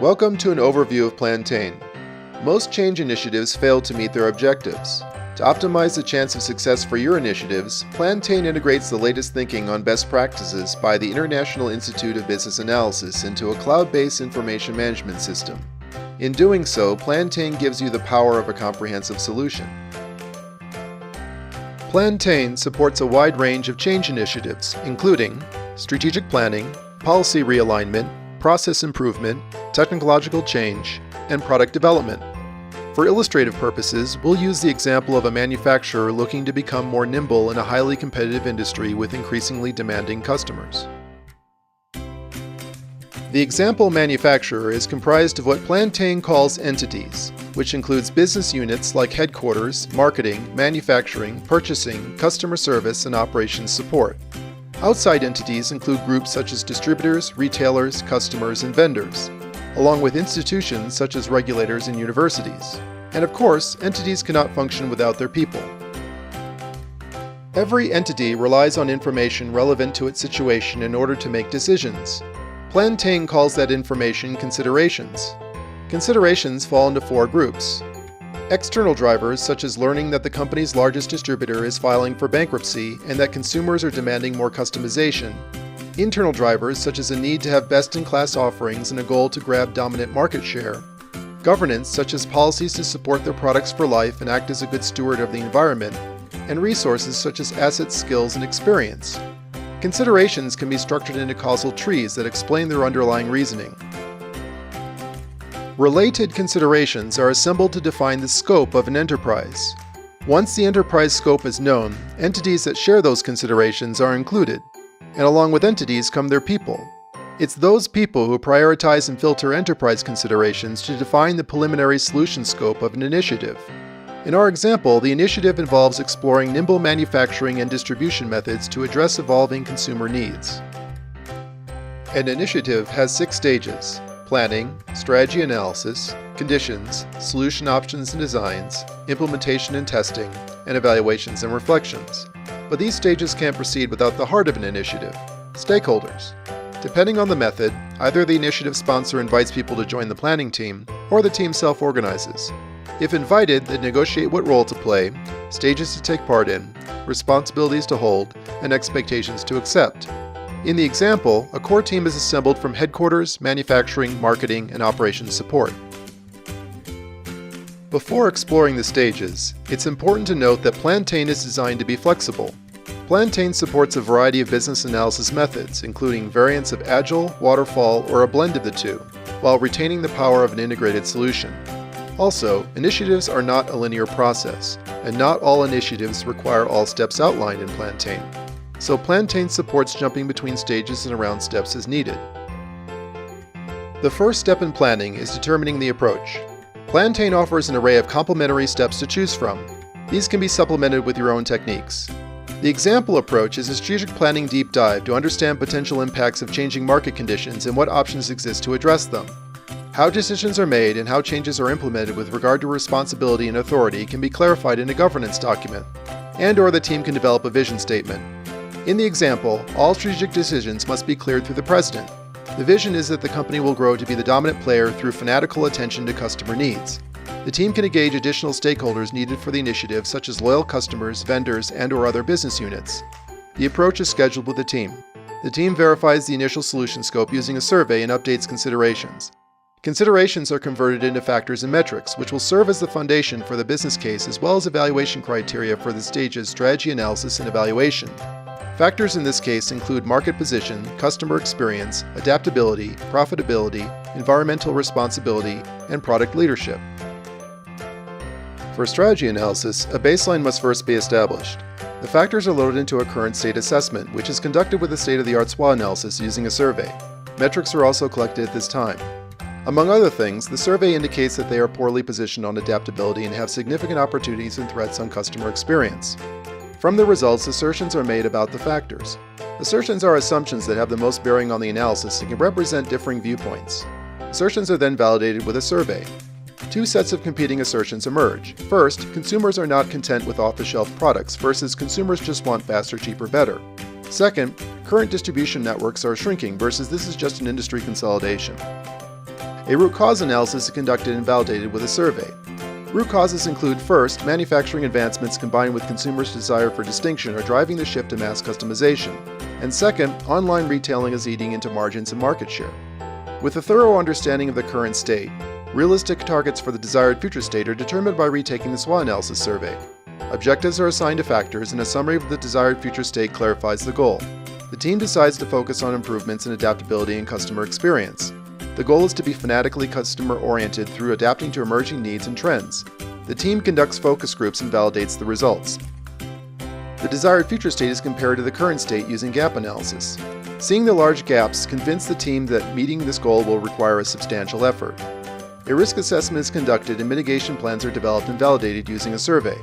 Welcome to an overview of Plantain. Most change initiatives fail to meet their objectives. To optimize the chance of success for your initiatives, Plantain integrates the latest thinking on best practices by the International Institute of Business Analysis into a cloud-based information management system. In doing so, Plantain gives you the power of a comprehensive solution. Plantain supports a wide range of change initiatives, including strategic planning, policy realignment, process improvement, technological change, and product development. For illustrative purposes, we'll use the example of a manufacturer looking to become more nimble in a highly competitive industry with increasingly demanding customers. The example manufacturer is comprised of what Plantain calls entities, which includes business units like headquarters, marketing, manufacturing, purchasing, customer service, and operations support. Outside entities include groups such as distributors, retailers, customers, and vendors, along with institutions such as regulators and universities. And of course, entities cannot function without their people. Every entity relies on information relevant to its situation in order to make decisions. Plantain calls that information considerations. Considerations fall into four groups. External drivers, such as learning that the company's largest distributor is filing for bankruptcy and that consumers are demanding more customization. Internal drivers, such as a need to have best-in-class offerings and a goal to grab dominant market share. Governance, such as policies to support their products for life and act as a good steward of the environment. And resources, such as assets, skills, and experience. Considerations can be structured into causal trees that explain their underlying reasoning. Related considerations are assembled to define the scope of an enterprise. Once the enterprise scope is known, entities that share those considerations are included, and along with entities come their people. It's those people who prioritize and filter enterprise considerations to define the preliminary solution scope of an initiative. In our example, the initiative involves exploring nimble manufacturing and distribution methods to address evolving consumer needs. An initiative has 6 stages: planning, strategy analysis, conditions, solution options and designs, implementation and testing, and evaluations and reflections. But these stages can't proceed without the heart of an initiative: stakeholders. Depending on the method, either the initiative sponsor invites people to join the planning team, or the team self-organizes. If invited, they negotiate what role to play, stages to take part in, responsibilities to hold, and expectations to accept. In the example, a core team is assembled from headquarters, manufacturing, marketing, and operations support. Before exploring the stages, it's important to note that Plantain is designed to be flexible. Plantain supports a variety of business analysis methods, including variants of Agile, Waterfall, or a blend of the two, while retaining the power of an integrated solution. Also, initiatives are not a linear process, and not all initiatives require all steps outlined in Plantain. So Plantain supports jumping between stages and around steps as needed. The first step in planning is determining the approach. Plantain offers an array of complementary steps to choose from. These can be supplemented with your own techniques. The example approach is a strategic planning deep dive to understand potential impacts of changing market conditions and what options exist to address them. How decisions are made and how changes are implemented with regard to responsibility and authority can be clarified in a governance document, and/or the team can develop a vision statement. In the example, all strategic decisions must be cleared through the president. The vision is that the company will grow to be the dominant player through fanatical attention to customer needs. The team can engage additional stakeholders needed for the initiative, such as loyal customers, vendors, and/or other business units. The approach is scheduled with the team. The team verifies the initial solution scope using a survey and updates considerations. Considerations are converted into factors and metrics, which will serve as the foundation for the business case as well as evaluation criteria for the stages strategy analysis and evaluation. Factors in this case include market position, customer experience, adaptability, profitability, environmental responsibility, and product leadership. For strategy analysis, a baseline must first be established. The factors are loaded into a current state assessment, which is conducted with a state-of-the-art SWOT analysis using a survey. Metrics are also collected at this time. Among other things, the survey indicates that they are poorly positioned on adaptability and have significant opportunities and threats on customer experience. From the results, assertions are made about the factors. Assertions are assumptions that have the most bearing on the analysis and can represent differing viewpoints. Assertions are then validated with a survey. 2 sets of competing assertions emerge. First, consumers are not content with off-the-shelf products versus consumers just want faster, cheaper, better. Second, current distribution networks are shrinking versus this is just an industry consolidation. A root cause analysis is conducted and validated with a survey. Root causes include, first, manufacturing advancements combined with consumers' desire for distinction are driving the shift to mass customization, and second, online retailing is eating into margins and market share. With a thorough understanding of the current state, realistic targets for the desired future state are determined by retaking the SWOT analysis survey. Objectives are assigned to factors, and a summary of the desired future state clarifies the goal. The team decides to focus on improvements in adaptability and customer experience. The goal is to be fanatically customer-oriented through adapting to emerging needs and trends. The team conducts focus groups and validates the results. The desired future state is compared to the current state using gap analysis. Seeing the large gaps convinced the team that meeting this goal will require a substantial effort. A risk assessment is conducted and mitigation plans are developed and validated using a survey.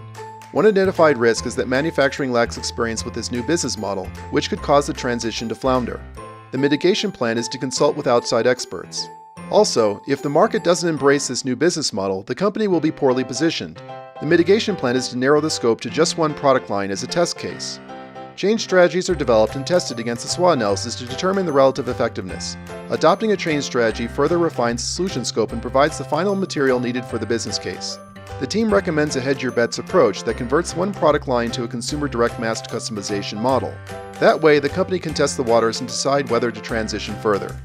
One identified risk is that manufacturing lacks experience with this new business model, which could cause the transition to flounder. The mitigation plan is to consult with outside experts. Also, if the market doesn't embrace this new business model, the company will be poorly positioned. The mitigation plan is to narrow the scope to just one product line as a test case. Change strategies are developed and tested against the SWOT analysis to determine the relative effectiveness. Adopting a change strategy further refines the solution scope and provides the final material needed for the business case. The team recommends a hedge your bets approach that converts one product line to a consumer direct mass customization model. That way, the company can test the waters and decide whether to transition further.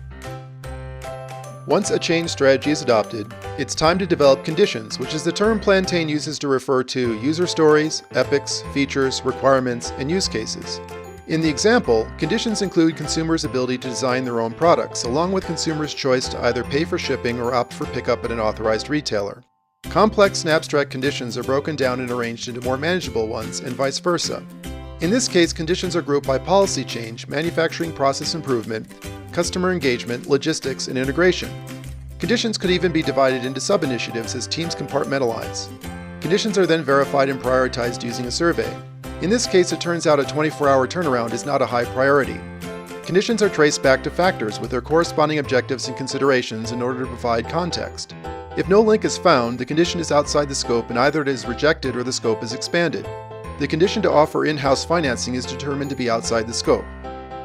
Once a change strategy is adopted, it's time to develop conditions, which is the term Plantain uses to refer to user stories, epics, features, requirements, and use cases. In the example, conditions include consumers' ability to design their own products, along with consumers' choice to either pay for shipping or opt for pickup at an authorized retailer. Complex and abstract conditions are broken down and arranged into more manageable ones, and vice versa. In this case, conditions are grouped by policy change, manufacturing process improvement, customer engagement, logistics, and integration. Conditions could even be divided into sub-initiatives as teams compartmentalize. Conditions are then verified and prioritized using a survey. In this case, it turns out a 24-hour turnaround is not a high priority. Conditions are traced back to factors with their corresponding objectives and considerations in order to provide context. If no link is found, the condition is outside the scope and either it is rejected or the scope is expanded. The condition to offer in-house financing is determined to be outside the scope.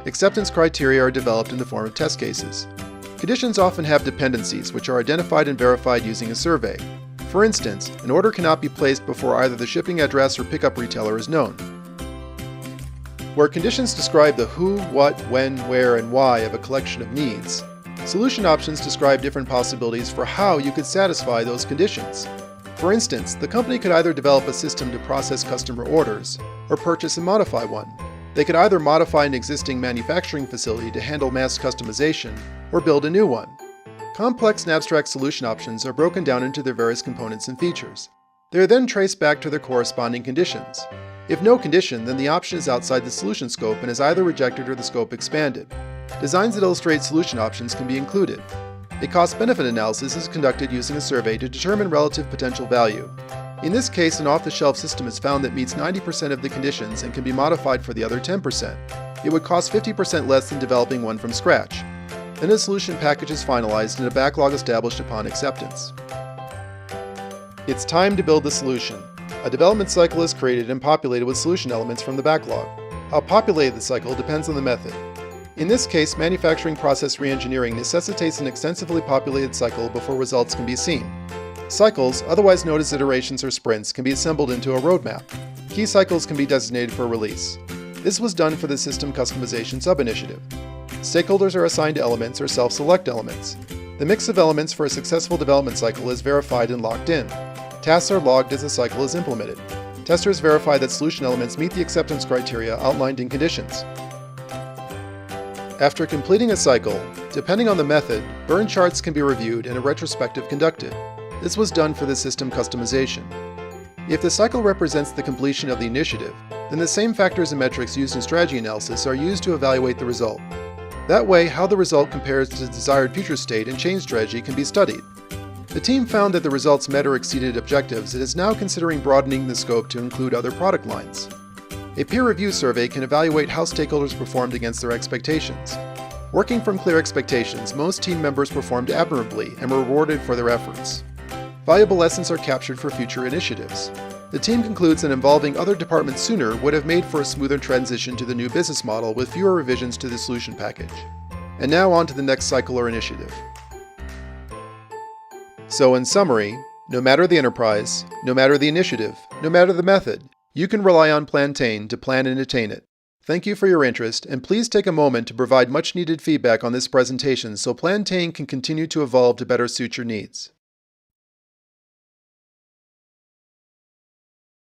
Acceptance criteria are developed in the form of test cases. Conditions often have dependencies, which are identified and verified using a survey. For instance, an order cannot be placed before either the shipping address or pickup retailer is known. Where conditions describe the who, what, when, where, and why of a collection of needs, solution options describe different possibilities for how you could satisfy those conditions. For instance, the company could either develop a system to process customer orders or purchase and modify one. They could either modify an existing manufacturing facility to handle mass customization or build a new one. Complex and abstract solution options are broken down into their various components and features. They are then traced back to their corresponding conditions. If no condition, then the option is outside the solution scope and is either rejected or the scope expanded. Designs that illustrate solution options can be included. A cost-benefit analysis is conducted using a survey to determine relative potential value. In this case, an off-the-shelf system is found that meets 90% of the conditions and can be modified for the other 10%. It would cost 50% less than developing one from scratch. Then a solution package is finalized and a backlog established upon acceptance. It's time to build the solution. A development cycle is created and populated with solution elements from the backlog. How populated the cycle depends on the method. In this case, manufacturing process re-engineering necessitates an extensively populated cycle before results can be seen. Cycles, otherwise known as iterations or sprints, can be assembled into a roadmap. Key cycles can be designated for release. This was done for the system customization sub-initiative. Stakeholders are assigned to elements or self-select elements. The mix of elements for a successful development cycle is verified and locked in. Tasks are logged as the cycle is implemented. Testers verify that solution elements meet the acceptance criteria outlined in conditions. After completing a cycle, depending on the method, burn charts can be reviewed and a retrospective conducted. This was done for the system customization. If the cycle represents the completion of the initiative, then the same factors and metrics used in strategy analysis are used to evaluate the result. That way, how the result compares to the desired future state and change strategy can be studied. The team found that the results met or exceeded objectives and is now considering broadening the scope to include other product lines. A peer review survey can evaluate how stakeholders performed against their expectations. Working from clear expectations, most team members performed admirably and were rewarded for their efforts. Valuable lessons are captured for future initiatives. The team concludes that involving other departments sooner would have made for a smoother transition to the new business model with fewer revisions to the solution package. And now on to the next cycle or initiative. So in summary, no matter the enterprise, no matter the initiative, no matter the method, you can rely on Plantain to plan and attain it. Thank you for your interest, and please take a moment to provide much needed feedback on this presentation so Plantain can continue to evolve to better suit your needs.